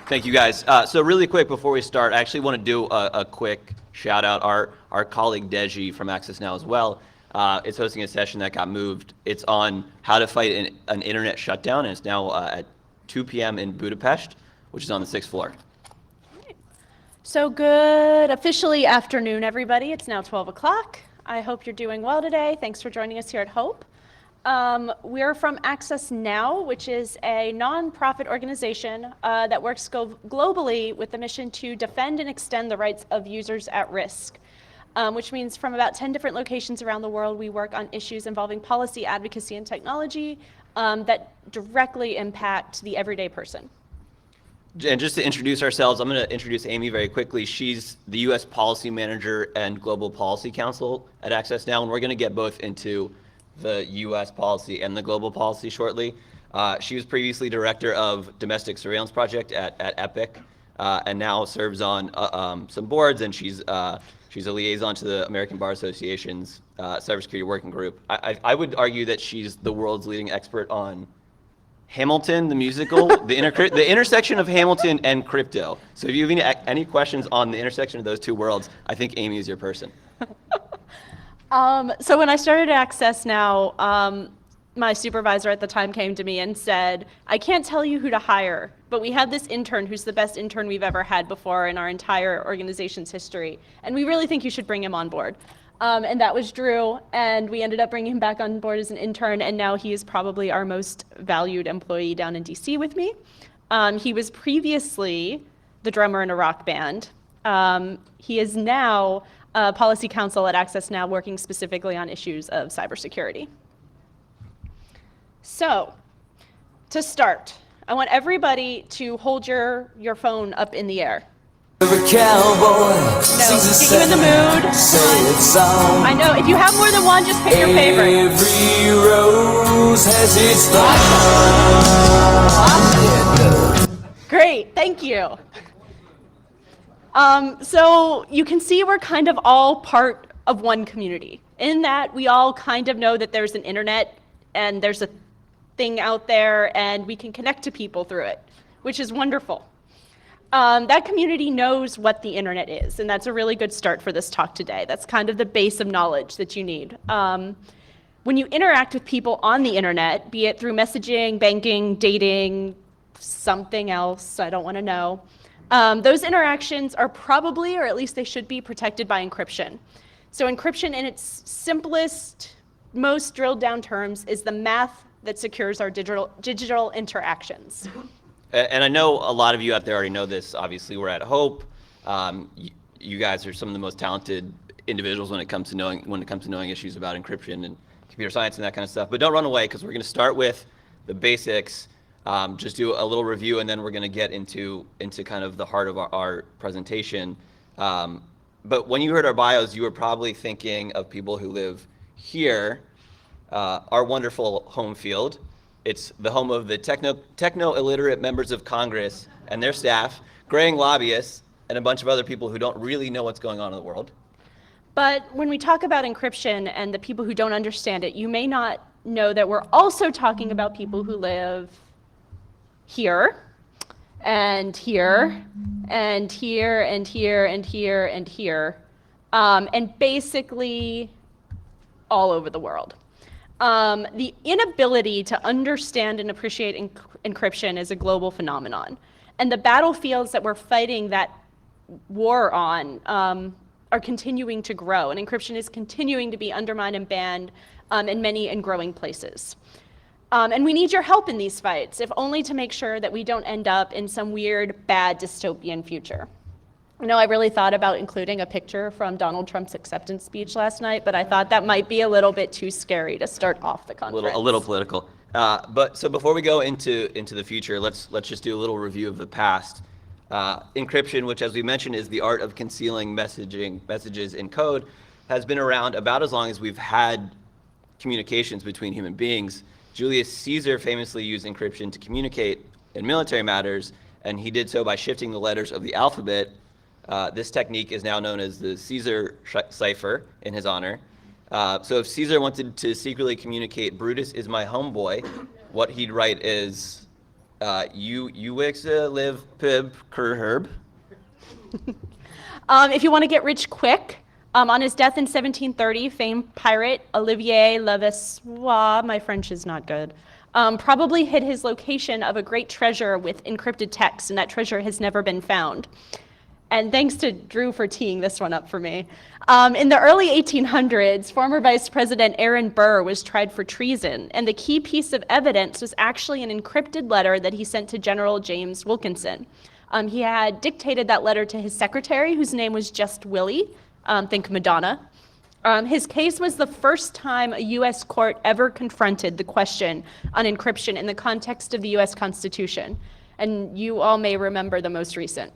Thank you, guys. So really quick before we start, I actually want to do a quick shout out. Our colleague Deji from Access Now as well is hosting a session that got moved. It's on how to fight an internet shutdown, and it's now at 2 p.m. in Budapest, which is on the 6th floor. So good officially afternoon, everybody. It's now 12 o'clock. I hope you're doing well today. Thanks for joining us here at HOPE. We're from Access Now, which is a nonprofit organization that works globally with the mission to defend and extend the rights of users at risk, which means from about 10 different locations around the world, we work on issues involving policy, advocacy, and technology that directly impact the everyday person. And just to introduce ourselves, I'm going to introduce Amy very quickly. She's the U.S. Policy Manager and Global Policy Counsel at Access Now, and we're going to get both into the U.S. policy and the global policy shortly. She was previously Director of Domestic Surveillance Project at Epic, and now serves on some boards, and she's a liaison to the American Bar Association's Cybersecurity Working Group. I would argue that she's the world's leading expert on Hamilton, the musical, the intersection of Hamilton and crypto. So if you have any questions on the intersection of those two worlds, I think Amy is your person. So when I started Access Now, my supervisor at the time came to me and said, I can't tell you who to hire, but we have this intern who's the best intern we've ever had before in our entire organization's history, and we really think you should bring him on board. And that was Drew, and we ended up bringing him back on board as an intern, and now he is probably our most valued employee down in DC with me. He was previously the drummer in a rock band. He is now policy counsel at Access Now, working specifically on issues of cybersecurity. So, to start, I want everybody to hold your phone up in the air. Every cowboy Get you in the mood. I know, if you have more than one, just pick your favorite. Every rose has its thorn. Great, thank you. So you can see we're kind of all part of one community, in that we all kind of know that there's an internet and there's a thing out there and we can connect to people through it, which is wonderful. That community knows what the internet is, and that's a really good start for this talk today. That's kind of the base of knowledge that you need. When you interact with people on the internet, be it through messaging, banking, dating, something else, I don't want to know, those interactions are probably, or at least they should be, protected by encryption. So encryption in its simplest, most drilled down terms is the math that secures our digital interactions. And I know a lot of you out there already know this. Obviously, we're at HOPE. You guys are some of the most talented individuals when it comes to knowing issues about encryption and computer science and that kind of stuff. But don't run away, because we're going to start with the basics. Just do a little review, and then we're going to get into kind of the heart of our presentation. But when you heard our bios, you were probably thinking of people who live here, our wonderful home field. It's the home of the techno-illiterate members of Congress and their staff, graying lobbyists, and a bunch of other people who don't really know what's going on in the world. But when we talk about encryption and the people who don't understand it, you may not know that we're also talking about people who live here, and here, and here, and here, and here, and here, and basically all over the world. The inability to understand and appreciate encryption is a global phenomenon. And the battlefields that we're fighting that war on are continuing to grow. And encryption is continuing to be undermined and banned in many and growing places. And we need your help in these fights, if only to make sure that we don't end up in some weird, bad dystopian future. You know, I really thought about including a picture from Donald Trump's acceptance speech last night, but I thought that might be a little bit too scary to start off the conference. A little political. But so before we go into the future, let's just do a little review of the past. Encryption, which as we mentioned is the art of concealing messages in code, has been around about as long as we've had communications between human beings. Julius Caesar famously used encryption to communicate in military matters, and he did so by shifting the letters of the alphabet. This technique is now known as the Caesar cipher in his honor. So if Caesar wanted to secretly communicate, Brutus is my homeboy, what he'd write is Uwixa live pib kerherb. If you want to get rich quick, on his death in 1730, famed pirate Olivier Levasseur, my French is not good, probably hid his location of a great treasure with encrypted text, and that treasure has never been found. And thanks to Drew for teeing this one up for me. In the early 1800s, former Vice President Aaron Burr was tried for treason, and the key piece of evidence was actually an encrypted letter that he sent to General James Wilkinson. He had dictated that letter to his secretary, whose name was Just Willie, think Madonna. His case was the first time a U.S. court ever confronted the question on encryption in the context of the U.S. Constitution. And you all may remember the most recent.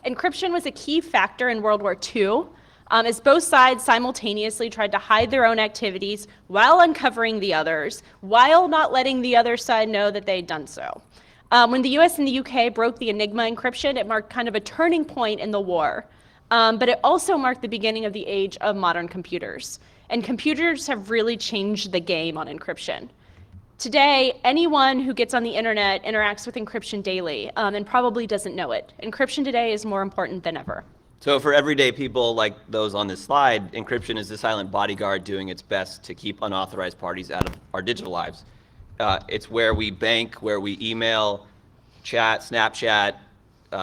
Encryption was a key factor in World War II, as both sides simultaneously tried to hide their own activities while uncovering the others, while not letting the other side know that they'd done so. When the US and the UK broke the Enigma encryption, it marked kind of a turning point in the war, but it also marked the beginning of the age of modern computers. And computers have really changed the game on encryption. Today, anyone who gets on the internet interacts with encryption daily and probably doesn't know it. Encryption today is more important than ever. So for everyday people like those on this slide, encryption is the silent bodyguard doing its best to keep unauthorized parties out of our digital lives. It's where we bank, where we email, chat, Snapchat,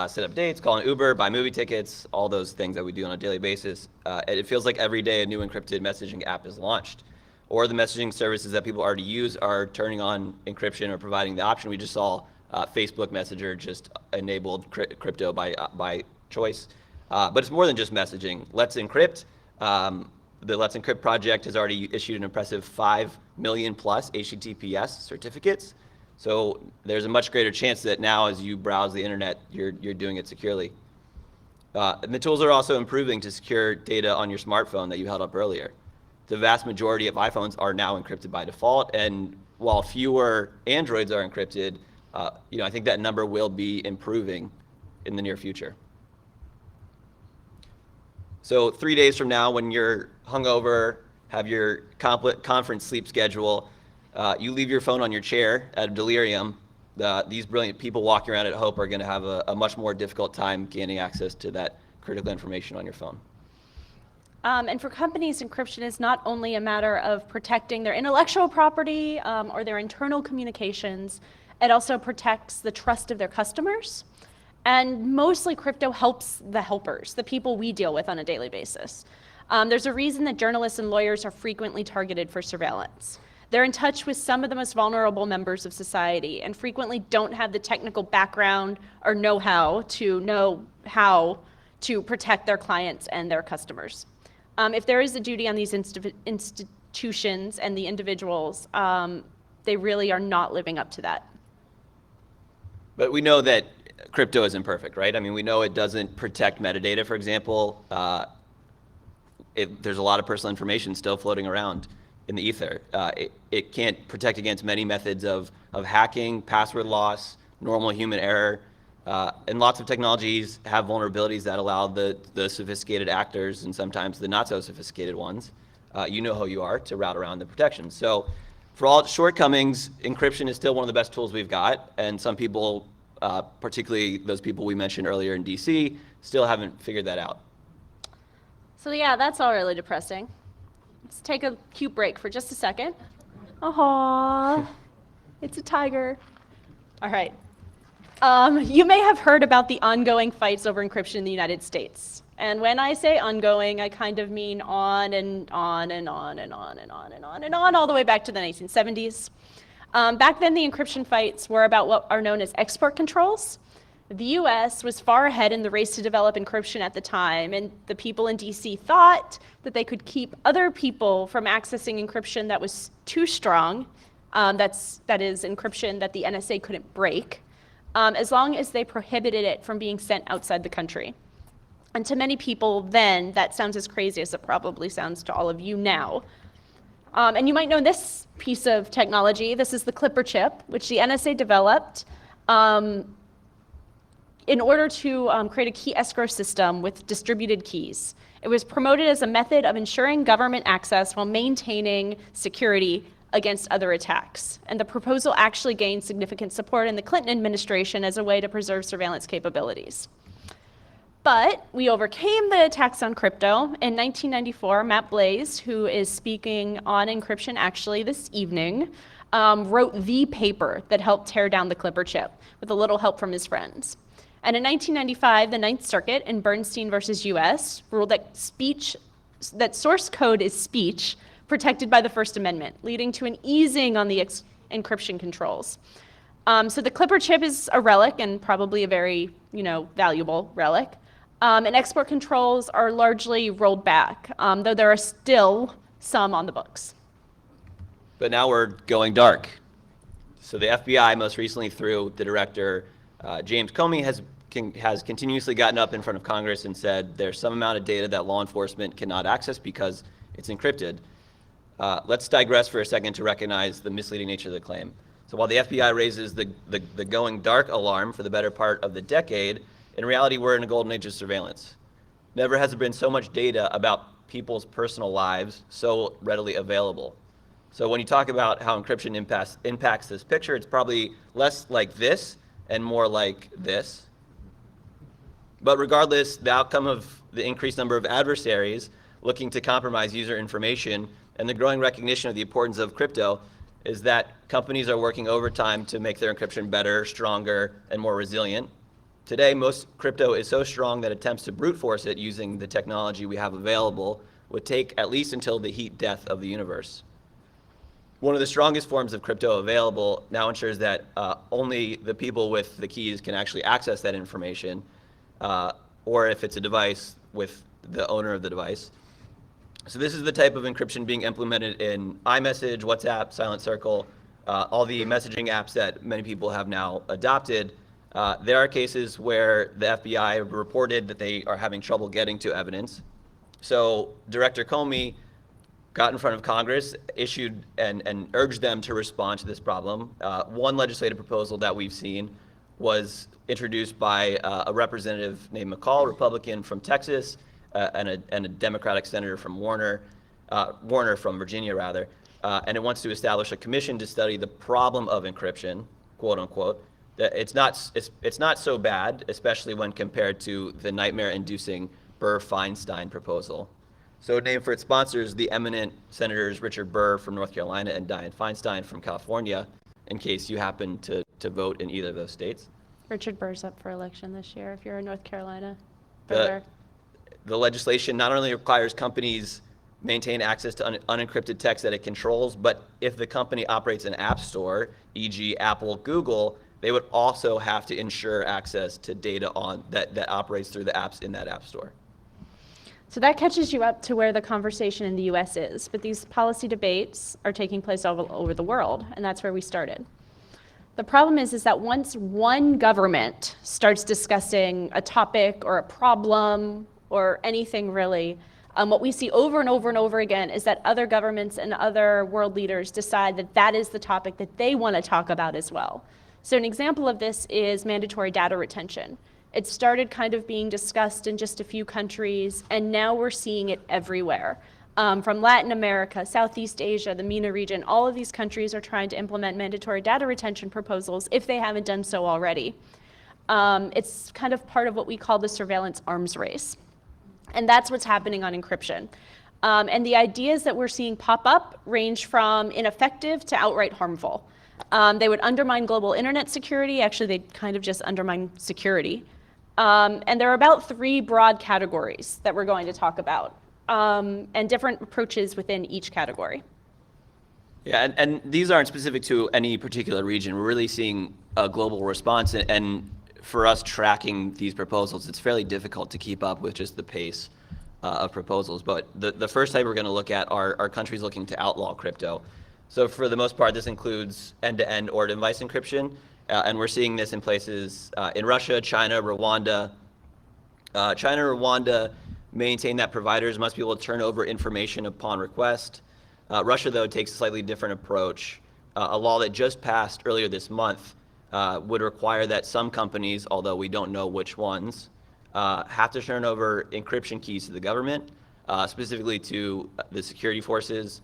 set up dates, call an Uber, buy movie tickets, all those things that we do on a daily basis. It feels like every day a new encrypted messaging app is launched, or the messaging services that people already use are turning on encryption or providing the option. We just saw Facebook Messenger just enabled crypto by choice. But it's more than just messaging. Let's Encrypt. The Let's Encrypt project has already issued an impressive 5 million plus HTTPS certificates. So there's a much greater chance that now as you browse the internet, you're doing it securely. And the tools are also improving to secure data on your smartphone that you held up earlier. The vast majority of iPhones are now encrypted by default, and while fewer Androids are encrypted, I think that number will be improving in the near future. So 3 days from now, when you're hungover, have your conference sleep schedule, you leave your phone on your chair at a delirium, these brilliant people walking around at Hope are going to have a much more difficult time gaining access to that critical information on your phone. And for companies, encryption is not only a matter of protecting their intellectual property or their internal communications, it also protects the trust of their customers. And mostly crypto helps the helpers, the people we deal with on a daily basis. There's a reason that journalists and lawyers are frequently targeted for surveillance. They're in touch with some of the most vulnerable members of society and frequently don't have the technical background or know-how to protect their clients and their customers. If there is a duty on these institutions and the individuals, they really are not living up to that. But we know that crypto is imperfect, right? I mean, we know it doesn't protect metadata, for example. There's a lot of personal information still floating around in the ether. It can't protect against many methods of hacking, password loss, normal human error. And lots of technologies have vulnerabilities that allow the sophisticated actors and sometimes the not so sophisticated ones, you know who you are, to route around the protections. So for all its shortcomings, encryption is still one of the best tools we've got. And some people, particularly those people we mentioned earlier in DC, still haven't figured that out. So yeah, that's all really depressing. Let's take a cute break for just a second. Aww, it's a tiger. All right. You may have heard about the ongoing fights over encryption in the United States. And when I say ongoing, I kind of mean on and on and on and on and on and on and on, all the way back to the 1970s. Back then, the encryption fights were about what are known as export controls. The US was far ahead in the race to develop encryption at the time, and the people in DC thought that they could keep other people from accessing encryption that was too strong, that is encryption that the NSA couldn't break, as long as they prohibited it from being sent outside the country. And to many people then, that sounds as crazy as it probably sounds to all of you now. And you might know this piece of technology. This is the Clipper chip, which the NSA developed in order to create a key escrow system with distributed keys. It was promoted as a method of ensuring government access while maintaining security against other attacks. And the proposal actually gained significant support in the Clinton administration as a way to preserve surveillance capabilities. But we overcame the attacks on crypto. In 1994, Matt Blaze, who is speaking on encryption actually this evening, wrote the paper that helped tear down the Clipper chip with a little help from his friends. And in 1995, the Ninth Circuit in Bernstein versus US ruled that source code is speech protected by the First Amendment, leading to an easing on the encryption controls. So the Clipper chip is a relic and probably a very, valuable relic. And export controls are largely rolled back, though there are still some on the books. But now we're going dark. So the FBI, most recently through the director, James Comey, has continuously gotten up in front of Congress and said there's some amount of data that law enforcement cannot access because it's encrypted. Let's digress for a second to recognize the misleading nature of the claim. So while the FBI raises the going dark alarm for the better part of the decade, in reality, we're in a golden age of surveillance. Never has there been so much data about people's personal lives so readily available. So when you talk about how encryption impacts this picture, it's probably less like this and more like this. But regardless, the outcome of the increased number of adversaries looking to compromise user information and the growing recognition of the importance of crypto is that companies are working overtime to make their encryption better, stronger, and more resilient. Today, most crypto is so strong that attempts to brute force it using the technology we have available would take at least until the heat death of the universe. One of the strongest forms of crypto available now ensures that only the people with the keys can actually access that information, or if it's a device, with the owner of the device. So this is the type of encryption being implemented in iMessage, WhatsApp, Silent Circle, all the messaging apps that many people have now adopted. There are cases where the FBI reported that they are having trouble getting to evidence. So Director Comey got in front of Congress, issued and urged them to respond to this problem. One legislative proposal that we've seen was introduced by a representative named McCall, Republican from Texas, and a Democratic senator from Warner from Virginia, rather. And it wants to establish a commission to study the problem of encryption, quote unquote. That it's not so bad, especially when compared to the nightmare-inducing Burr-Feinstein proposal. So named for its sponsors, the eminent Senators Richard Burr from North Carolina and Dianne Feinstein from California, in case you happen to vote in either of those states. Richard Burr's up for election this year if you're in North Carolina. The legislation not only requires companies maintain access to unencrypted text that it controls, but if the company operates an app store, e.g. Apple, Google, they would also have to ensure access to data that operates through the apps in that app store. So that catches you up to where the conversation in the US is, but these policy debates are taking place all over the world, and that's where we started. The problem is that once one government starts discussing a topic or a problem or anything really, what we see over and over and over again is that other governments and other world leaders decide that that is the topic that they want to talk about as well. So an example of this is mandatory data retention. It started kind of being discussed in just a few countries, and now we're seeing it everywhere. From Latin America, Southeast Asia, the MENA region, all of these countries are trying to implement mandatory data retention proposals if they haven't done so already. It's kind of part of what we call the surveillance arms race. And that's what's happening on encryption. And the ideas that we're seeing pop up range from ineffective to outright harmful. They would undermine global internet security. Actually, they kind of just undermine security. And there are about 3 broad categories that we're going to talk about, and different approaches within each category. Yeah, and these aren't specific to any particular region. We're really seeing a global response, and for us tracking these proposals, it's fairly difficult to keep up with just the pace of proposals. But the first type we're going to look at are countries looking to outlaw crypto. So for the most part, this includes end-to-end or device encryption, and we're seeing this in places in Russia, China, Rwanda. China and Rwanda maintain that providers must be able to turn over information upon request. Russia, though, takes a slightly different approach. A law that just passed earlier this month would require that some companies, although we don't know which ones, have to turn over encryption keys to the government, specifically to the security forces.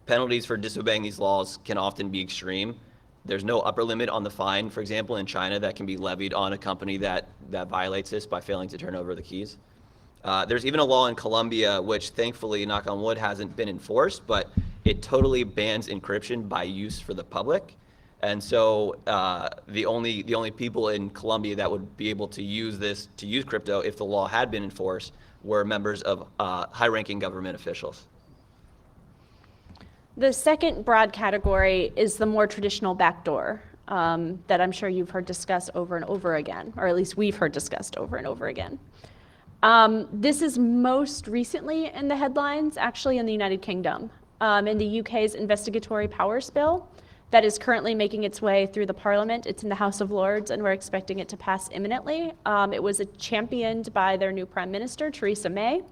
penalties for disobeying these laws can often be extreme. There's no upper limit on the fine, for example, in China that can be levied on a company that violates this by failing to turn over the keys. There's even a law in Colombia, which thankfully, knock on wood, hasn't been enforced, but it totally bans encryption by use for the public. And so the only people in Colombia that would be able to use crypto if the law had been enforced were members of high-ranking government officials. The second broad category is the more traditional backdoor that I'm sure you've heard discussed over and over again, or at least we've heard discussed over and over again. This is most recently in the headlines, actually in the United Kingdom, in the UK's Investigatory Powers Bill that is currently making its way through the Parliament. It's in the House of Lords, and we're expecting it to pass imminently. It was championed by their new Prime Minister, Theresa May.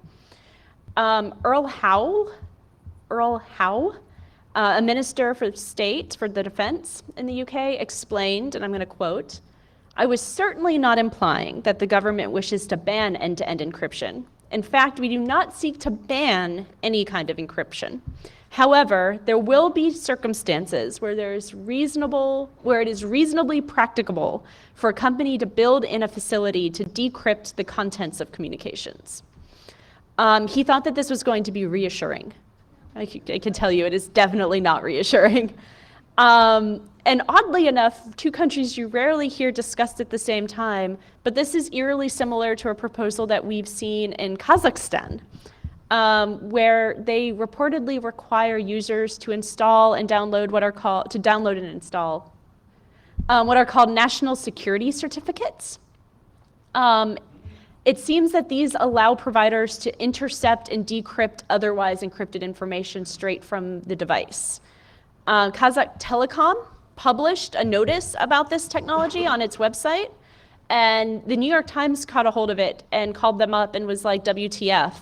Earl Howe, a minister for state for the defense in the UK, explained, and I'm going to quote, "I was certainly not implying that the government wishes to ban end-to-end encryption. In fact, we do not seek to ban any kind of encryption. However, there will be circumstances where it is reasonably practicable for a company to build in a facility to decrypt the contents of communications." He thought that this was going to be reassuring. I can tell you it is definitely not reassuring. And oddly enough, two countries you rarely hear discussed at the same time, but this is eerily similar to a proposal that we've seen in Kazakhstan, where they reportedly require users to install and download what are called national security certificates. It seems that these allow providers to intercept and decrypt otherwise encrypted information straight from the device. Kazakh Telecom published a notice about this technology on its website, and the New York Times caught a hold of it and called them up and was like, WTF.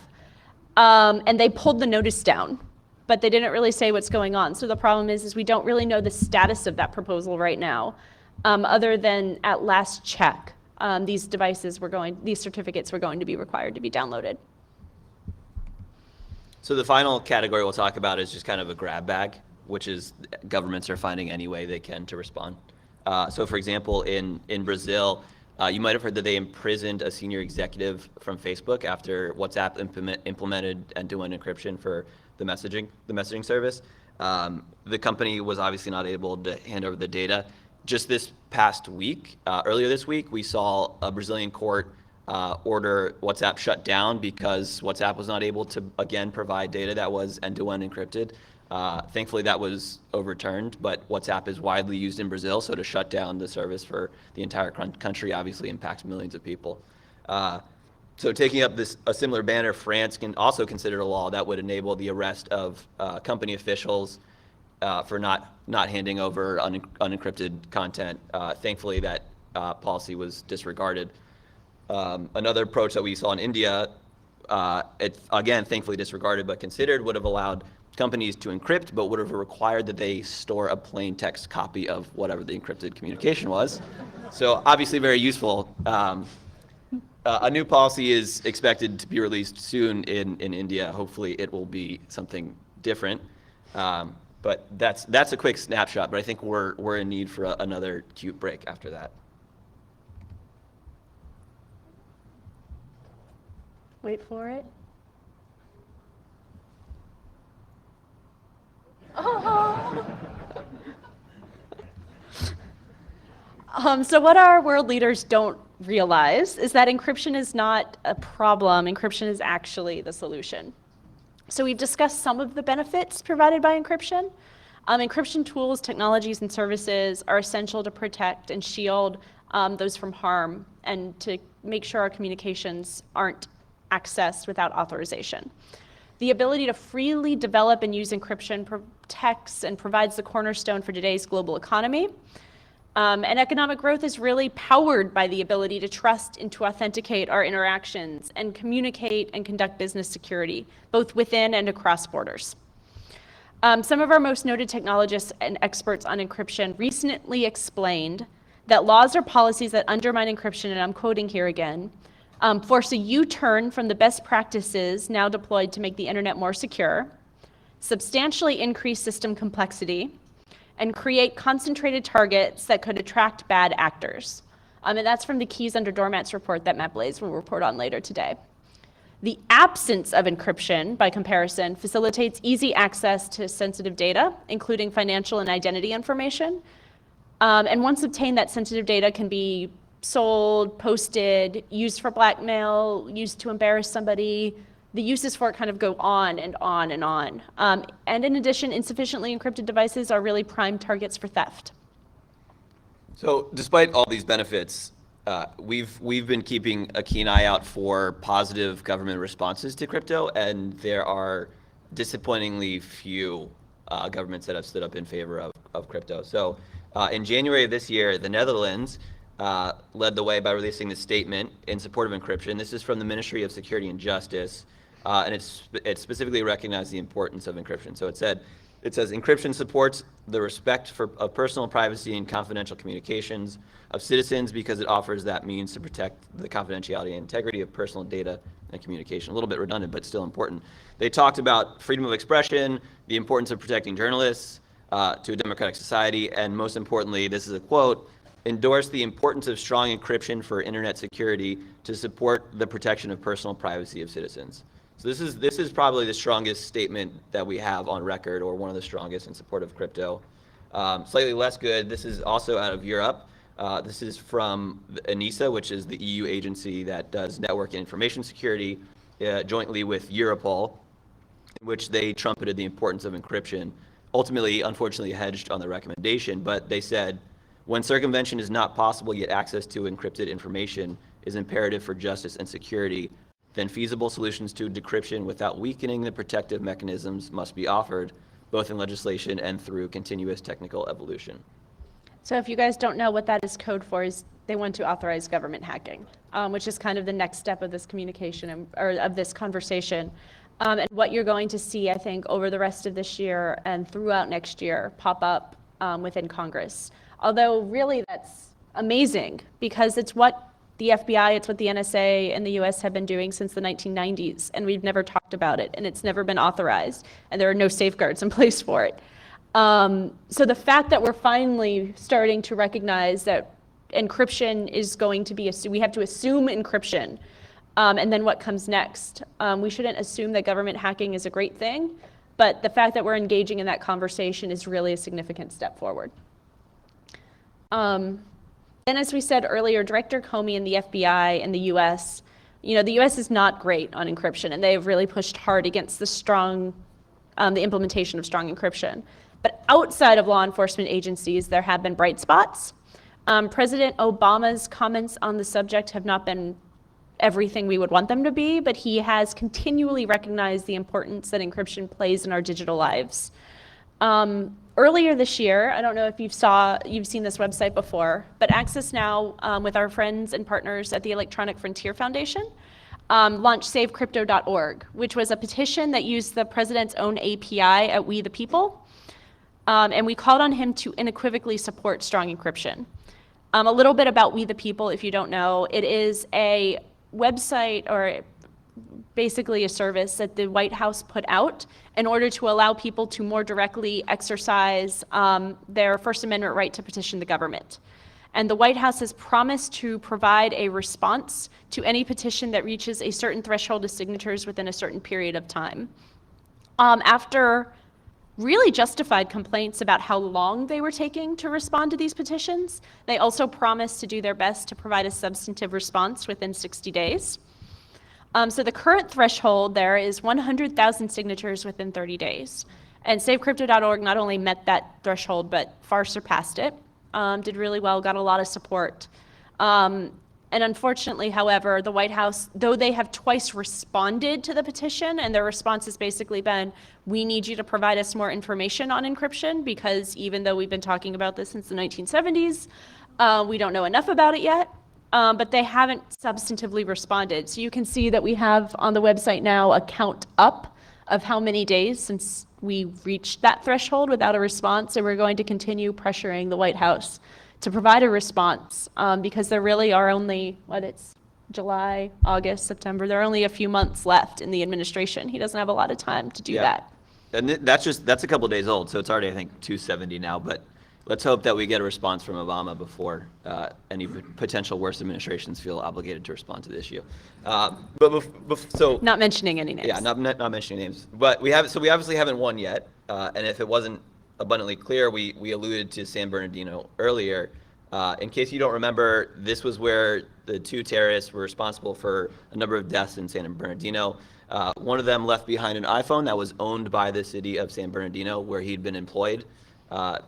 And they pulled the notice down, but they didn't really say what's going on. So the problem is we don't really know the status of that proposal right now, other than at last check. These certificates were going to be required to be downloaded. So the final category we'll talk about is just kind of a grab bag, which is governments are finding any way they can to respond. So for example, in Brazil, you might have heard that they imprisoned a senior executive from Facebook after WhatsApp implemented end-to-end encryption for the messaging service. The company was obviously not able to hand over the data. Just this past week, earlier this week, we saw a Brazilian court order WhatsApp shut down because WhatsApp was not able to, again, provide data that was end-to-end encrypted. Thankfully, that was overturned, but WhatsApp is widely used in Brazil, so to shut down the service for the entire country obviously impacts millions of people. So taking up a similar banner, France can also consider a law that would enable the arrest of company officials for not handing over unencrypted content. Thankfully, that policy was disregarded. Another approach that we saw in India, it again, thankfully disregarded, but considered, would have allowed companies to encrypt, but would have required that they store a plain text copy of whatever the encrypted communication was. So obviously very useful. A new policy is expected to be released soon in India. Hopefully it will be something different. But that's a quick snapshot, but I think we're in need for another cute break after that. Wait for it. Oh. So what our world leaders don't realize is that encryption is not a problem. Encryption is actually the solution. So we've discussed some of the benefits provided by encryption. Encryption tools, technologies, and services are essential to protect and shield those from harm and to make sure our communications aren't accessed without authorization. The ability to freely develop and use encryption protects and provides the cornerstone for today's global economy. And economic growth is really powered by the ability to trust and to authenticate our interactions and communicate and conduct business security, both within and across borders. Some of our most noted technologists and experts on encryption recently explained that laws or policies that undermine encryption, and I'm quoting here again, force a U-turn from the best practices now deployed to make the internet more secure, substantially increase system complexity, and create concentrated targets that could attract bad actors. And that's from the Keys Under Doormats report that Matt Blaze will report on later today. The absence of encryption, by comparison, facilitates easy access to sensitive data, including financial and identity information. And once obtained, that sensitive data can be sold, posted, used for blackmail, used to embarrass somebody. The uses for it kind of go on and on and on. And in addition, insufficiently encrypted devices are really prime targets for theft. So despite all these benefits, we've been keeping a keen eye out for positive government responses to crypto, and there are disappointingly few governments that have stood up in favor of crypto. So in January of this year, the Netherlands led the way by releasing this statement in support of encryption. This is from the Ministry of Security and Justice, and it specifically recognized the importance of encryption. So it says encryption supports the respect of personal privacy and confidential communications of citizens because it offers that means to protect the confidentiality and integrity of personal data and communication. A little bit redundant, but still important. They talked about freedom of expression, the importance of protecting journalists to a democratic society, and most importantly, this is a quote, endorse the importance of strong encryption for internet security to support the protection of personal privacy of citizens. So this is probably the strongest statement that we have on record, or one of the strongest in support of crypto. Slightly less good, this is also out of Europe. This is from ENISA, which is the EU agency that does network and information security, jointly with Europol, in which they trumpeted the importance of encryption. Ultimately, unfortunately, hedged on the recommendation, but they said, when circumvention is not possible, yet access to encrypted information is imperative for justice and security, then feasible solutions to decryption without weakening the protective mechanisms must be offered, both in legislation and through continuous technical evolution. So if you guys don't know what that is code for, is they want to authorize government hacking, which is kind of the next step of this communication, or of this conversation. And what you're going to see, I think, over the rest of this year and throughout next year pop up within Congress. Although really that's amazing, because it's what the FBI, it's what the NSA and the US have been doing since the 1990s, and we've never talked about it, and it's never been authorized, and there are no safeguards in place for it. So the fact that we're finally starting to recognize that encryption is going to be, we have to assume encryption, and then what comes next. We shouldn't assume that government hacking is a great thing, but the fact that we're engaging in that conversation is really a significant step forward. Then, as we said earlier, Director Comey and the FBI and the US, the US is not great on encryption, and they have really pushed hard against the implementation of strong encryption. But outside of law enforcement agencies, there have been bright spots. President Obama's comments on the subject have not been everything we would want them to be, but he has continually recognized the importance that encryption plays in our digital lives. Earlier this year, I don't know if you've seen this website before, but Access Now, with our friends and partners at the Electronic Frontier Foundation, launched SaveCrypto.org, which was a petition that used the president's own API at We the People, and we called on him to unequivocally support strong encryption. A little bit about We the People, if you don't know, it is a website, or basically a service that the White House put out in order to allow people to more directly exercise their First Amendment right to petition the government. And the White House has promised to provide a response to any petition that reaches a certain threshold of signatures within a certain period of time. After really justified complaints about how long they were taking to respond to these petitions, they also promised to do their best to provide a substantive response within 60 days. So the current threshold there is 100,000 signatures within 30 days. And SaveCrypto.org not only met that threshold, but far surpassed it, did really well, got a lot of support. And unfortunately, however, the White House, though they have twice responded to the petition, and their response has basically been, we need you to provide us more information on encryption, because even though we've been talking about this since the 1970s, we don't know enough about it yet. But they haven't substantively responded. So you can see that we have on the website now a count up of how many days since we reached that threshold without a response, and we're going to continue pressuring the White House to provide a response, because there really are only, it's July, August, September, there are only a few months left in the administration. He doesn't have a lot of time to do that. And that's a couple days old, so it's already, I think, 270 now, but let's hope that we get a response from Obama before any potential worse administrations feel obligated to respond to the issue. So Not mentioning any names. yeah, not mentioning names, but we obviously haven't won yet. And if it wasn't abundantly clear, we alluded to San Bernardino earlier. In case you don't remember, this was where the two terrorists were responsible for a number of deaths in San Bernardino. One of them left behind an iPhone that was owned by the city of San Bernardino, where he'd been employed.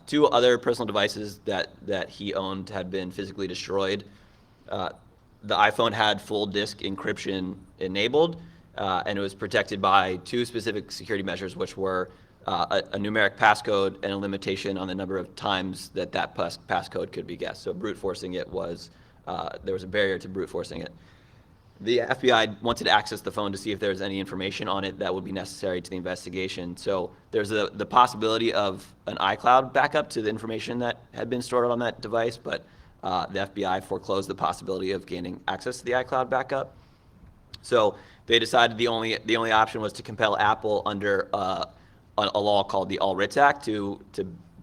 Two other personal devices that he owned had been physically destroyed. The iPhone had full disk encryption enabled, and it was protected by two specific security measures, which were a numeric passcode and a limitation on the number of times that passcode could be guessed. So brute forcing it was, there was a barrier to brute forcing it. The FBI wanted to access the phone to see if there was any information on it that would be necessary to the investigation. So there's the possibility of an iCloud backup to the information that had been stored on that device, but the FBI foreclosed the possibility of gaining access to the iCloud backup. So they decided the only option was to compel Apple under a law called the All Writs Act to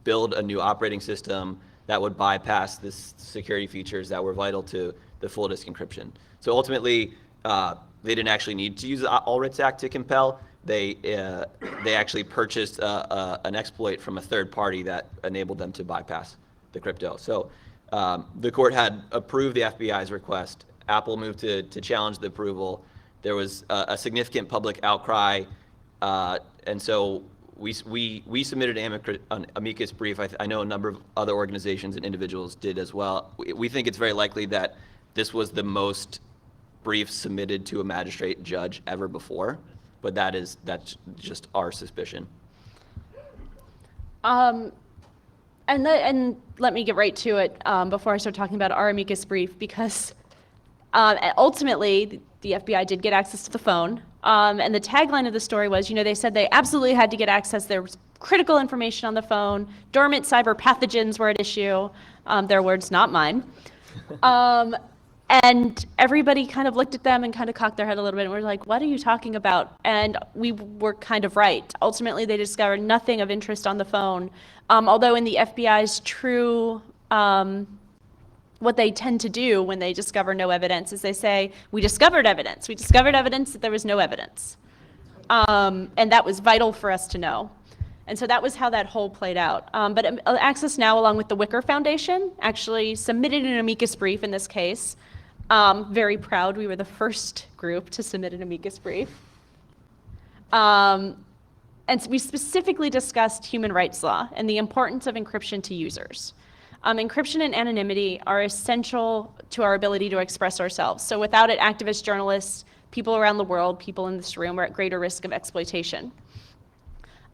build a new operating system that would bypass the security features that were vital to the full disk encryption. So ultimately, they didn't actually need to use the All Writs Act to compel. They actually purchased an exploit from a third party that enabled them to bypass the crypto. So the court had approved the FBI's request. Apple moved to challenge the approval. There was a significant public outcry, and so we submitted an amicus brief. I know a number of other organizations and individuals did as well. We think it's very likely that this was the most briefs submitted to a magistrate judge ever before, but that's just our suspicion. And let me get right to it before I start talking about our amicus brief, because ultimately the FBI did get access to the phone. And the tagline of the story was, they said they absolutely had to get access. There was critical information on the phone. Dormant cyber pathogens were at issue. Their words, not mine. And everybody kind of looked at them and kind of cocked their head a little bit and were like, what are you talking about? And we were kind of right. Ultimately, they discovered nothing of interest on the phone. Although in the FBI's true, what they tend to do when they discover no evidence is they say, we discovered evidence. We discovered evidence that there was no evidence. And that was vital for us to know. And so that was how that whole played out. But Access Now, along with the Wicker Foundation, actually submitted an amicus brief in this case. Very proud, we were the first group to submit an amicus brief. And we specifically discussed human rights law and the importance of encryption to users. Encryption and anonymity are essential to our ability to express ourselves. So without it, activists, journalists, people around the world, people in this room are at greater risk of exploitation.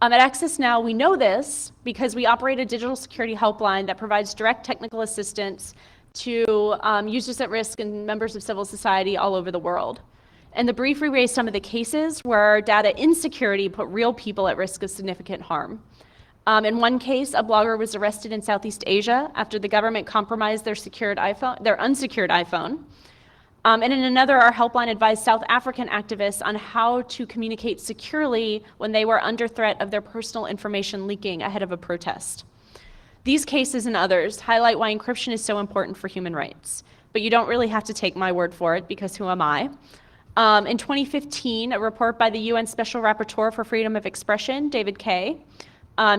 At Access Now, we know this because we operate a digital security helpline that provides direct technical assistance to users at risk and members of civil society all over the world. And the brief, we raised some of the cases where data insecurity put real people at risk of significant harm. In one case, a blogger was arrested in Southeast Asia after the government compromised their unsecured iPhone. And in another, our helpline advised South African activists on how to communicate securely when they were under threat of their personal information leaking ahead of a protest. These cases and others highlight why encryption is so important for human rights. But you don't really have to take my word for it, because who am I? In 2015, a report by the UN Special Rapporteur for Freedom of Expression, David Kay,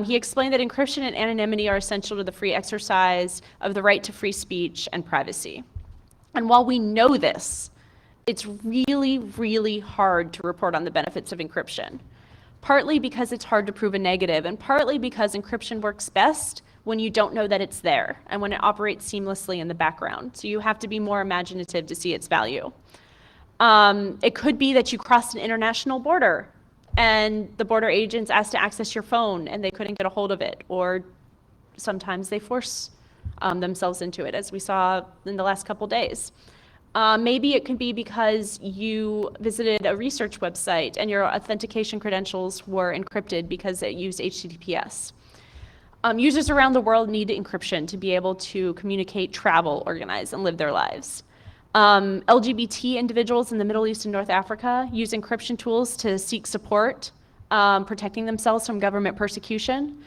he explained that encryption and anonymity are essential to the free exercise of the right to free speech and privacy. And while we know this, it's really, really hard to report on the benefits of encryption, partly because it's hard to prove a negative, and partly because encryption works best when you don't know that it's there and when it operates seamlessly in the background. So you have to be more imaginative to see its value. It could be that you crossed an international border and the border agents asked to access your phone and they couldn't get a hold of it, or sometimes they force themselves into it, as we saw in the last couple days. Maybe it could be because you visited a research website and your authentication credentials were encrypted because it used HTTPS. Users around the world need encryption to be able to communicate, travel, organize, and live their lives. LGBT individuals in the Middle East and North Africa use encryption tools to seek support protecting themselves from government persecution.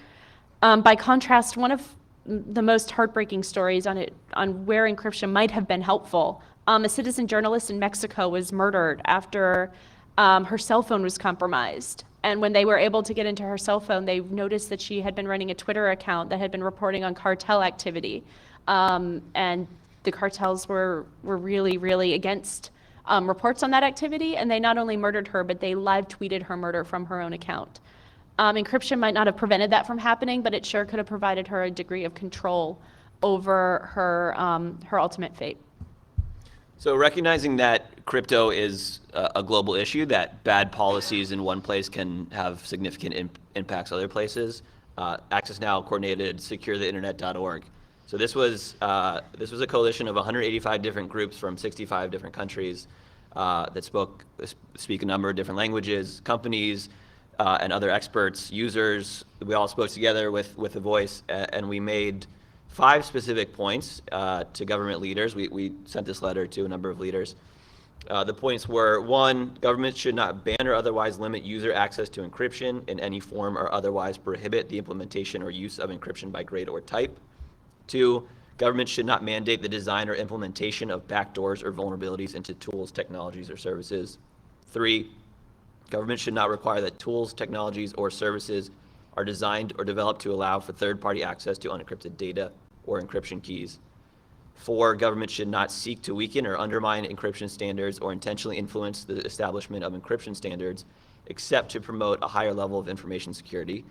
By contrast, one of the most heartbreaking stories on where encryption might have been helpful, a citizen journalist in Mexico was murdered after her cell phone was compromised. And when they were able to get into her cell phone, they noticed that she had been running a Twitter account that had been reporting on cartel activity. And the cartels were really, really against reports on that activity. And they not only murdered her, but they live tweeted her murder from her own account. Encryption might not have prevented that from happening, but it sure could have provided her a degree of control over her ultimate fate. So recognizing that crypto is a global issue, that bad policies in one place can have significant impacts other places, Access Now coordinated securetheinternet.org. So this was a coalition of 185 different groups from 65 different countries that speak a number of different languages, companies, and other experts, users. We all spoke together with a voice, and we made 5 specific points to government leaders. We sent this letter to a number of leaders. The points were: 1, governments should not ban or otherwise limit user access to encryption in any form or otherwise prohibit the implementation or use of encryption by grade or type. 2, governments should not mandate the design or implementation of backdoors or vulnerabilities into tools, technologies, or services. 3, government should not require that tools, technologies, or services are designed or developed to allow for third-party access to unencrypted data or encryption keys. 4, government should not seek to weaken or undermine encryption standards or intentionally influence the establishment of encryption standards, except to promote a higher level of information security.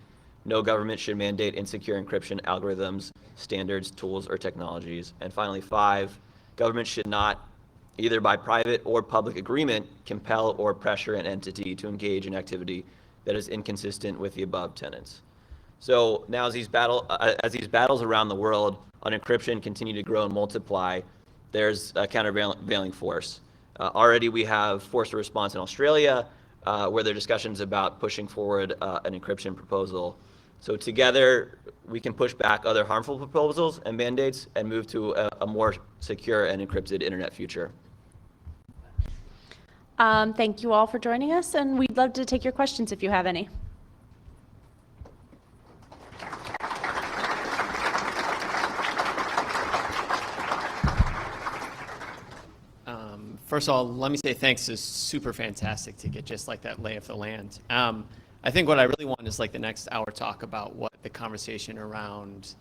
No government should mandate insecure encryption algorithms, standards, tools, or technologies. And finally, 5, government should not, either by private or public agreement, compel or pressure an entity to engage in activity that is inconsistent with the above tenets. So now as these battles around the world on encryption continue to grow and multiply, there's a countervailing force. Already we have forced response in Australia, where there are discussions about pushing forward an encryption proposal. So together we can push back other harmful proposals and mandates and move to a more secure and encrypted internet future. Thank you all for joining us, and we'd love to take your questions if you have any. First of all, let me say thanks. It's super fantastic to get just like that lay of the land. I think what I really want is like the next hour talk about what the conversation around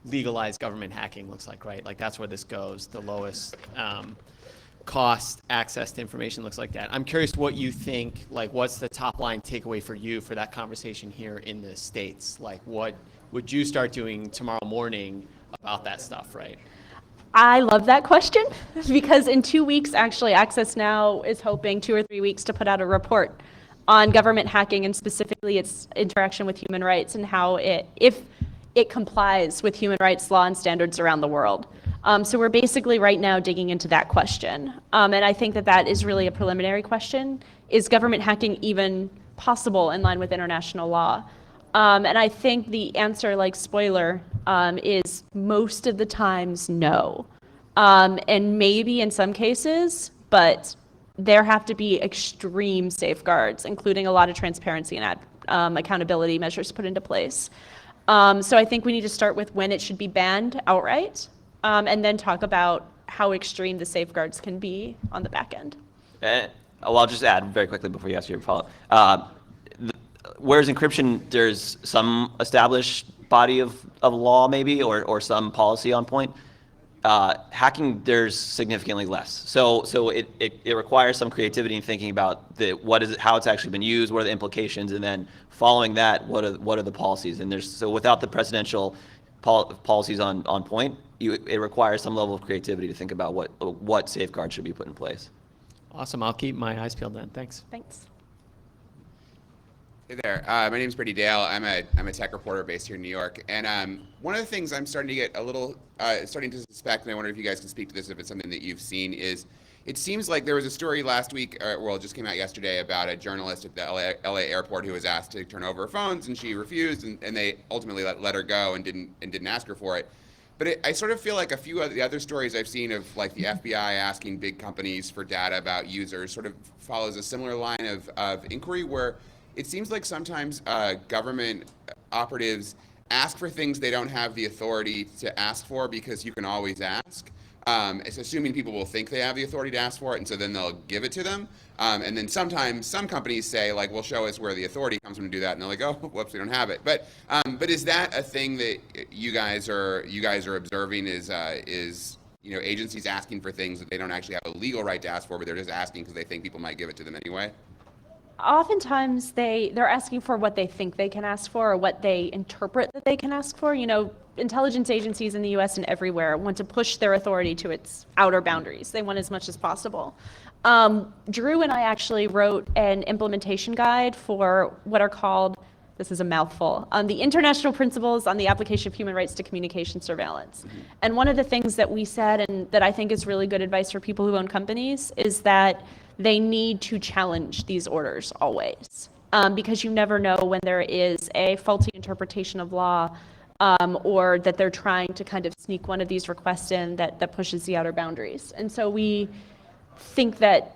legalized government hacking looks like, right? Like that's where this goes, the lowest cost access to information looks like that. I'm curious what you think, like what's the top line takeaway for you for that conversation here in the States? Like what would you start doing tomorrow morning about that stuff, right? I love that question because in 2 weeks, actually, Access Now is hoping 2 or 3 weeks to put out a report on government hacking and specifically its interaction with human rights and how if it complies with human rights law and standards around the world. So we're basically right now digging into that question. And I think that is really a preliminary question. Is government hacking even possible in line with international law? And I think the answer, like spoiler, is most of the times no. And maybe in some cases, but there have to be extreme safeguards, including a lot of transparency and accountability measures put into place. So I think we need to start with when it should be banned outright, and then talk about how extreme the safeguards can be on the back end. Well, I'll just add very quickly before you ask your follow-up. Whereas encryption, there's some established body of law maybe, or some policy on point. Hacking, there's significantly less. So it requires some creativity in thinking about how it's actually been used, what are the implications, and then following that, what are the policies? And so without the presidential policies on point, it requires some level of creativity to think about what safeguards should be put in place. Awesome. I'll keep my eyes peeled then. Thanks. Thanks. Hey there, my name's Brady Dale. I'm a tech reporter based here in New York, and one of the things I'm starting to get starting to suspect, and I wonder if you guys can speak to this, if it's something that you've seen, is it seems like there was a story last week, well, it just came out yesterday, about a journalist at the LA airport who was asked to turn over her phones, and she refused, and they ultimately let her go and didn't ask her for it. But I sort of feel like a few of the other stories I've seen of like the FBI asking big companies for data about users sort of follows a similar line of inquiry where it seems like sometimes government operatives ask for things they don't have the authority to ask for because you can always ask. It's assuming people will think they have the authority to ask for it, and so then they'll give it to them. And then sometimes some companies say, like, well, show us where the authority comes from to do that, and they're like, oh, whoops, we don't have it. But is that a thing that you guys are observing? Is agencies asking for things that they don't actually have a legal right to ask for, but they're just asking because they think people might give it to them anyway? Oftentimes they're asking for what they think they can ask for or what they interpret that they can ask for. Intelligence agencies in the US and everywhere want to push their authority to its outer boundaries. They want as much as possible. Drew and I actually wrote an implementation guide for what are called, this is a mouthful, the International Principles on the Application of Human Rights to Communication Surveillance. And one of the things that we said, and that I think is really good advice for people who own companies, is that they need to challenge these orders always, because you never know when there is a faulty interpretation of law, or that they're trying to kind of sneak one of these requests in that pushes the outer boundaries. And so we think that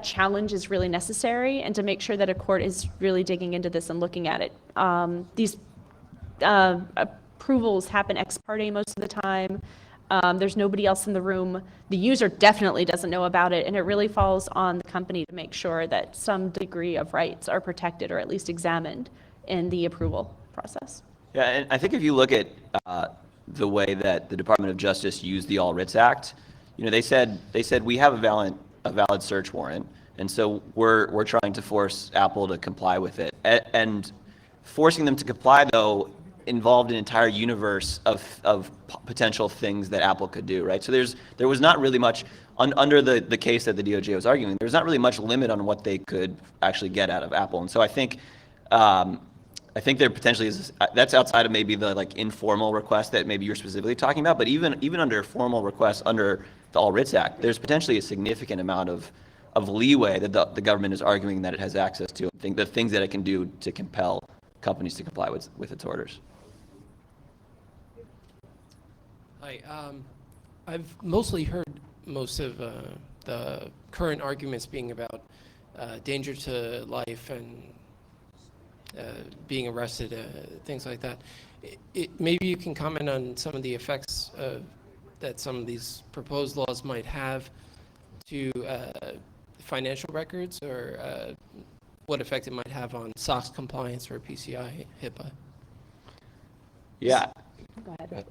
challenge is really necessary, and to make sure that a court is really digging into this and looking at it. These approvals happen ex parte most of the time. There's nobody else in the room. The user definitely doesn't know about it, and it really falls on the company to make sure that some degree of rights are protected or at least examined in the approval process. Yeah, and I think if you look at the way that the Department of Justice used the All Writs Act, they said we have a valid search warrant, and so we're trying to force Apple to comply with it. And forcing them to comply, though, involved an entire universe of potential things that Apple could do, right? So there was not really much, under the case that the DOJ was arguing, there's not really much limit on what they could actually get out of Apple. And so I think there potentially is, that's outside of maybe the informal request that maybe you're specifically talking about, but even under formal requests under the All Writs Act, there's potentially a significant amount of leeway that the government is arguing that it has access to. I think the things that it can do to compel companies to comply with its orders. Hi, I've mostly heard most of the current arguments being about danger to life and being arrested, things like that. Maybe you can comment on some of the effects that some of these proposed laws might have to financial records, or what effect it might have on SOX compliance or PCI HIPAA. Yeah. Go ahead.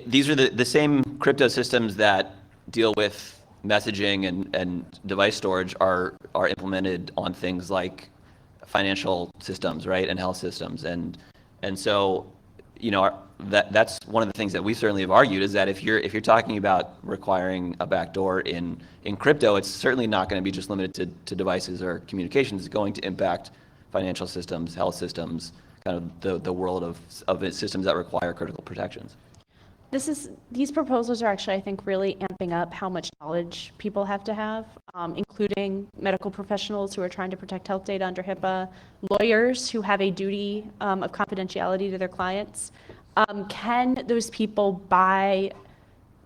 These are the same crypto systems that deal with messaging and device storage are implemented on things like financial systems, right, and health systems, and so that's one of the things that we certainly have argued, is that if you're talking about requiring a backdoor in crypto, it's certainly not going to be just limited to devices or communications. It's going to impact financial systems, health systems, kind of the world of systems that require critical protections. These proposals are actually, I think, really amping up how much knowledge people have to have, including medical professionals who are trying to protect health data under HIPAA, lawyers who have a duty of confidentiality to their clients. Can those people buy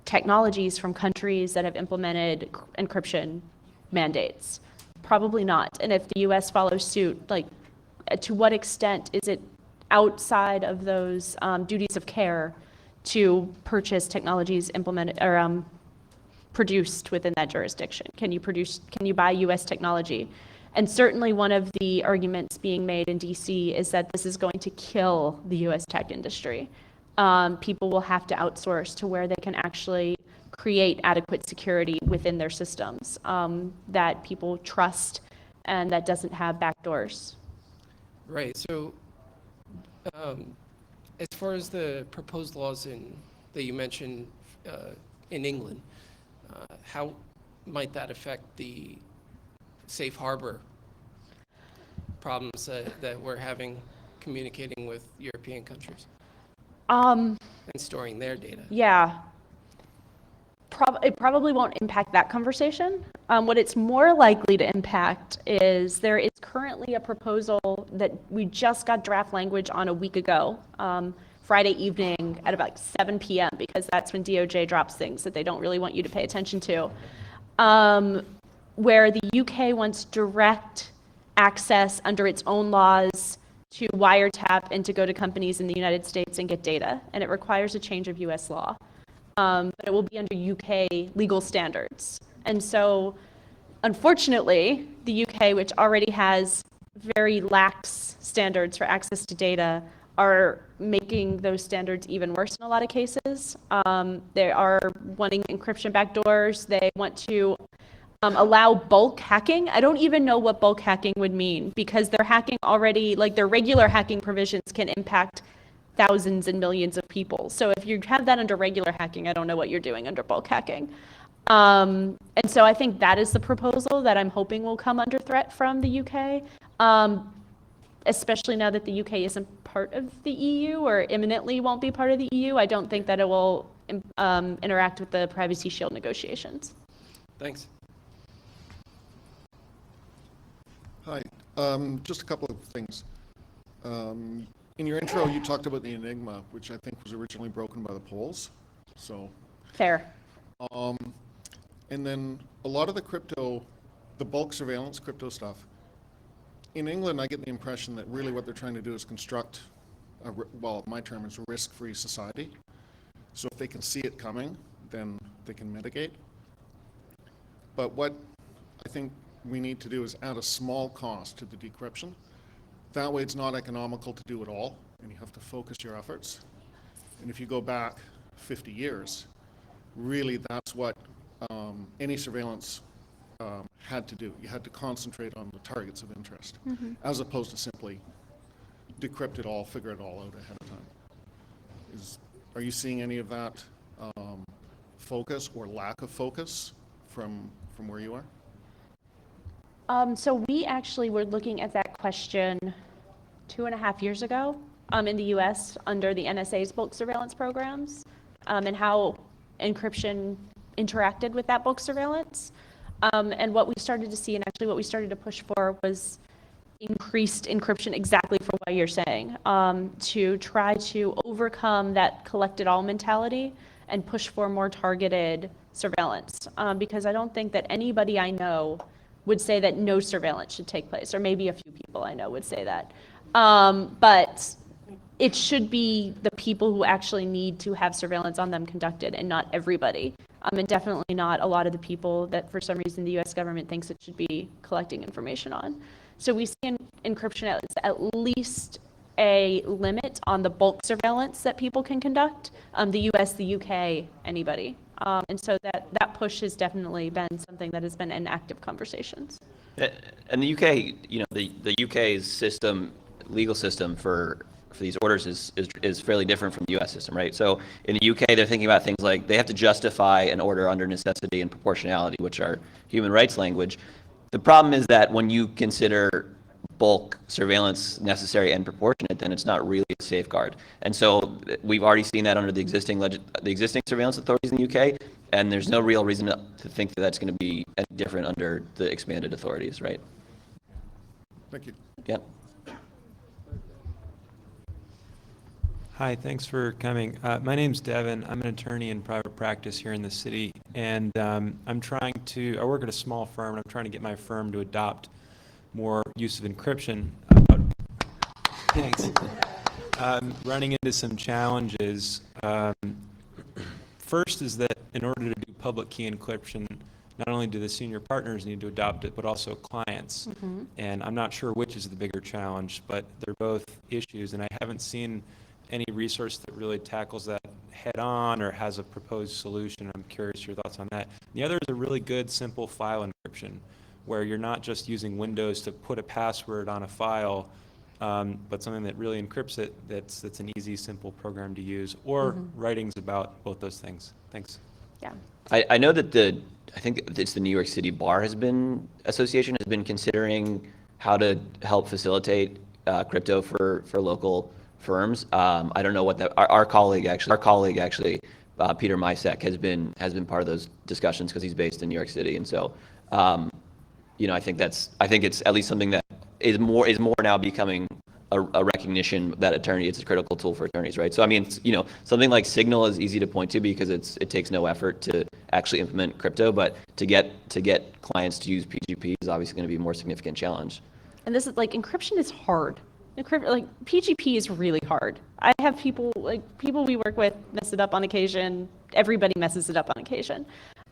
technologies from countries that have implemented encryption mandates? Probably not. And if the US follows suit, to what extent is it outside of those duties of care to purchase technologies implemented or produced within that jurisdiction? Can you buy US technology? And certainly one of the arguments being made in DC is that this is going to kill the US tech industry. People will have to outsource to where they can actually create adequate security within their systems that people trust and that doesn't have backdoors. Right. So, as far as the proposed laws that you mentioned in England, how might that affect the safe harbor problems that we're having communicating with European countries and storing their data? Yeah. It probably won't impact that conversation. What it's more likely to impact is there is currently a proposal that we just got draft language on a week ago, Friday evening at about 7 p.m., because that's when DOJ drops things that they don't really want you to pay attention to, where the UK wants direct access under its own laws to wiretap and to go to companies in the United States and get data, and it requires a change of US law. But it will be under UK legal standards. And so, unfortunately, the UK, which already has very lax standards for access to data, are making those standards even worse in a lot of cases. They are wanting encryption backdoors. They want to allow bulk hacking. I don't even know what bulk hacking would mean, because their hacking already, like their regular hacking provisions can impact thousands and millions of people. So if you have that under regular hacking, I don't know what you're doing under bulk hacking. And so I think that is the proposal that I'm hoping will come under threat from the UK, especially now that the UK isn't part of the EU or imminently won't be part of the EU. I don't think that it will interact with the Privacy Shield negotiations. Thanks. Hi, just a couple of things. In your intro, you talked about the Enigma, which I think was originally broken by the Poles. So, Fair. and then a lot of the crypto, the bulk surveillance crypto stuff, in England, I get the impression that really what they're trying to do is construct, well, my term is a risk-free society. So if they can see it coming, then they can mitigate. But what I think we need to do is add a small cost to the decryption. That way it's not economical to do it all, and you have to focus your efforts. And if you go back 50 years, really that's what any surveillance had to do. You had to concentrate on the targets of interest, as opposed to simply decrypt it all, figure it all out ahead of time. Are you seeing any of that focus or lack of focus from where you are? So we actually were looking at that question 2.5 years ago in the US under the NSA's bulk surveillance programs, and how encryption interacted with that bulk surveillance. And what we started to see, and actually what we started to push for, was increased encryption exactly for what you're saying, to try to overcome that collect it all mentality and push for more targeted surveillance. Because I don't think that anybody I know would say that no surveillance should take place, or maybe a few people I know would say that. But it should be the people who actually need to have surveillance on them conducted, and not everybody. And definitely not a lot of the people that for some reason the US government thinks it should be collecting information on. So we see encryption as at least a limit on the bulk surveillance that people can conduct, the US, the UK, anybody. And so that push has definitely been something that has been in active conversations. And the UK, the UK's system, legal system for these orders is fairly different from the US system, right? So in the UK, they're thinking about things like they have to justify an order under necessity and proportionality, which are human rights language. The problem is that when you consider bulk surveillance necessary and proportionate, then it's not really a safeguard. And so we've already seen that under the existing surveillance authorities in the UK, and there's no real reason to think that that's going to be any different under the expanded authorities, right? Thank you. Yep. Hi, thanks for coming. My name's Devin. I'm an attorney in private practice here in the city, and I work at a small firm, and I'm trying to get my firm to adopt more use of encryption. Thanks. Running into some challenges. First is that in order to do public key encryption, not only do the senior partners need to adopt it, but also clients. And I'm not sure which is the bigger challenge, but they're both issues, and I haven't seen any resource that really tackles that head on or has a proposed solution. I'm curious your thoughts on that. The other is a really good, simple file encryption, where you're not just using Windows to put a password on a file, but something that really encrypts it, that's an easy, simple program to use, or writings about both those things. Thanks. Yeah. I know that I think it's the New York City Bar Association has been considering how to help facilitate crypto for local firms. I don't know what that. Our colleague actually, Peter Mysek has been part of those discussions because he's based in New York City, and so I think it's at least something that is more now becoming a recognition that it's a critical tool for attorneys, right? So I mean, something like Signal is easy to point to because it takes no effort to actually implement crypto, but to get clients to use PGP is obviously going to be a more significant challenge. and this is like encryption is hard. Like PGP is really hard. I have people we work with mess it up on occasion. Everybody messes it up on occasion.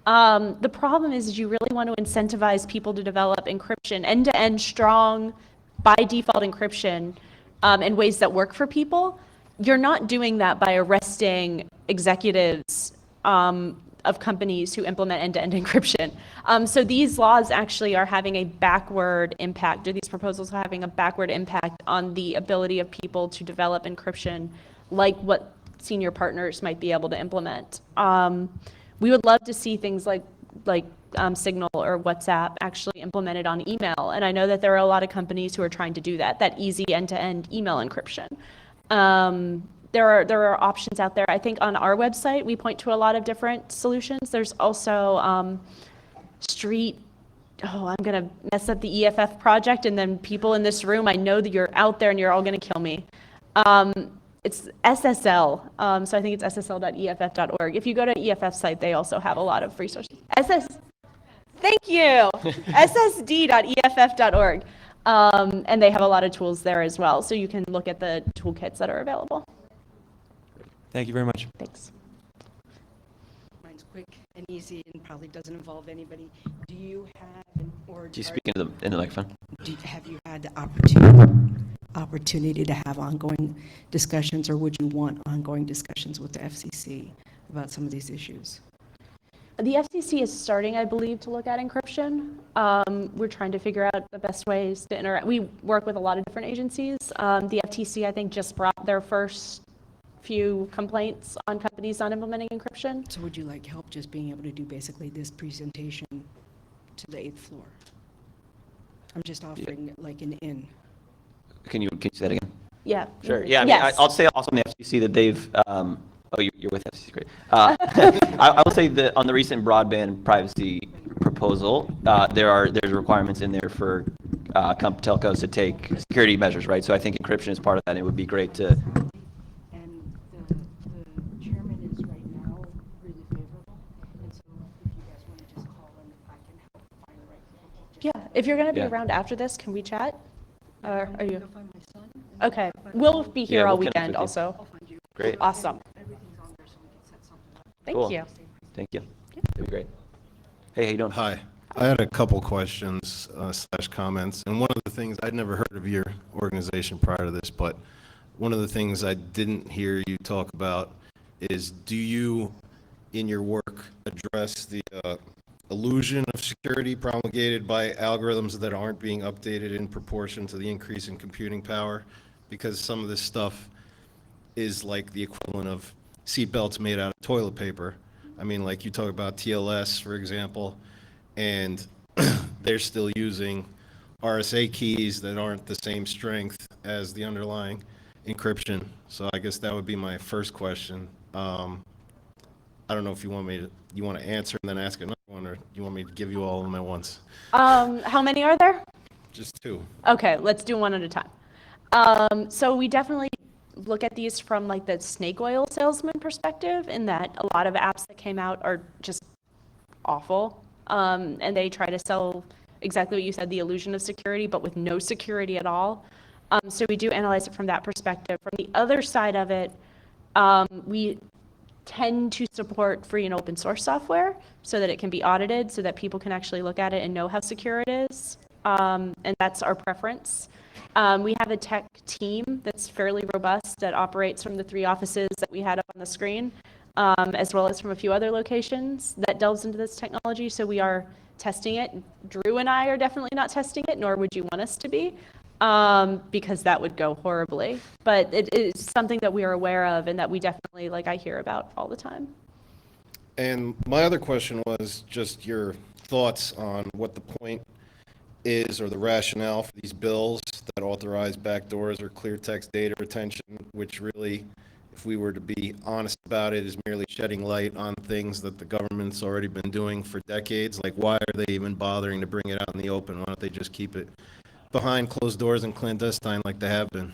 The problem is you really want to incentivize people to develop encryption, end-to-end strong, by default encryption in ways that work for people. You're not doing that by arresting executives of companies who implement end-to-end encryption. So these laws actually are having a backward impact, or these proposals are having a backward impact on the ability of people to develop encryption like what senior partners might be able to implement. We would love to see things like Signal or WhatsApp actually implemented on email. And I know that there are a lot of companies who are trying to do that easy end-to-end email encryption. There are options out there. I think on our website, we point to a lot of different solutions. There's also I'm going to mess up the EFF project, and then people in this room, I know that you're out there and you're all going to kill me. It's SSL, so I think it's ssl.eff.org. If you go to EFF site, they also have a lot of resources. Thank you, ssd.eff.org. And they have a lot of tools there as well, so you can look at the toolkits that are available. Thank you very much. Thanks. Mine's quick and easy and probably doesn't involve anybody. Do you have, or Do you speak into the microphone? have you had the opportunity to have ongoing discussions, or would you want ongoing discussions with the FCC about some of these issues? The FCC is starting, I believe, to look at encryption. We're trying to figure out the best ways to interact. We work with a lot of different agencies. The FTC, I think, just brought their first few complaints on companies not implementing encryption. So would you like help just being able to do basically this presentation to the 8th floor? I'm just offering like an in. Can you say that again? Yeah. Sure. Yeah. I mean, Yes. I'll say also on the FCC that they've. You're with FCC, great. I will say that on the recent broadband privacy proposal, there's requirements in there for telcos to take security measures, right? So I think encryption is part of that. And it would be great to. And the chairman is right now really favorable. And so if you guys want to just call in, I can help find the right people. Yeah. If you're going to be Yeah. around after this, can we chat? Or are you? Go find my son. Okay. We'll be here Yeah, all we'll connect weekend with you. also. I'll find you. Great. Awesome. Everything's on there so we can set something up. Thank Cool. you. Thank you. That'd be great. Hey, how you doing? Hi. I had a couple questions / comments, and one of the things, I'd never heard of your organization prior to this, but one of the things I didn't hear you talk about is, do you, in your work, address the illusion of security promulgated by algorithms that aren't being updated in proportion to the increase in computing power? Because some of this stuff is like the equivalent of seatbelts made out of toilet paper. I mean, like you talk about TLS, for example, and they're still using RSA keys that aren't the same strength as the underlying encryption. So I guess that would be my first question. I don't know if you want to answer and then ask another one, or you want me to give you all of them at once? How many are there? Just two. Okay, let's do one at a time. So we definitely look at these from like the snake oil salesman perspective, in that a lot of apps that came out are just awful. And they try to sell exactly what you said, the illusion of security, but with no security at all. So we do analyze it from that perspective. From the other side of it, we tend to support free and open source software so that it can be audited, so that people can actually look at it and know how secure it is. And that's our preference. We have a tech team that's fairly robust, that operates from the 3 offices that we had up on the screen, as well as from a few other locations, that delves into this technology. So we are testing it. Drew and I are definitely not testing it, nor would you want us to be, because that would go horribly. But it is something that we are aware of, and that we definitely, I hear about all the time. And my other question was just your thoughts on what the point is, or the rationale for these bills that authorize backdoors or clear text data retention, which really, if we were to be honest about it, is merely shedding light on things that the government's already been doing for decades. Like, why are they even bothering to bring it out in the open? Why don't they just keep it behind closed doors and clandestine like they have been?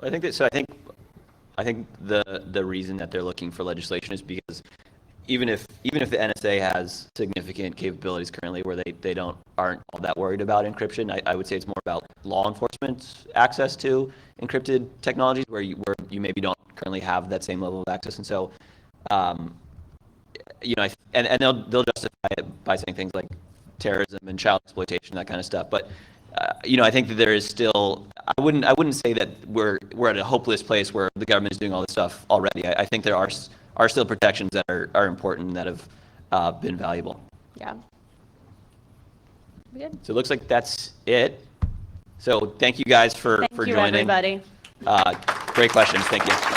I think the reason that they're looking for legislation is because even if the NSA has significant capabilities currently where they aren't all that worried about encryption, I would say it's more about law enforcement's access to encrypted technologies where you maybe don't currently have that same level of access. And so, and they'll justify it by saying things like terrorism and child exploitation, that kind of stuff. But I think that there is still. I wouldn't say that we're at a hopeless place where the government is doing all this stuff already. I think there are still protections that are important and that have been valuable. Yeah. We good? So it looks like that's it. So thank you guys for Thank you, joining. everybody. Great questions. Thank you.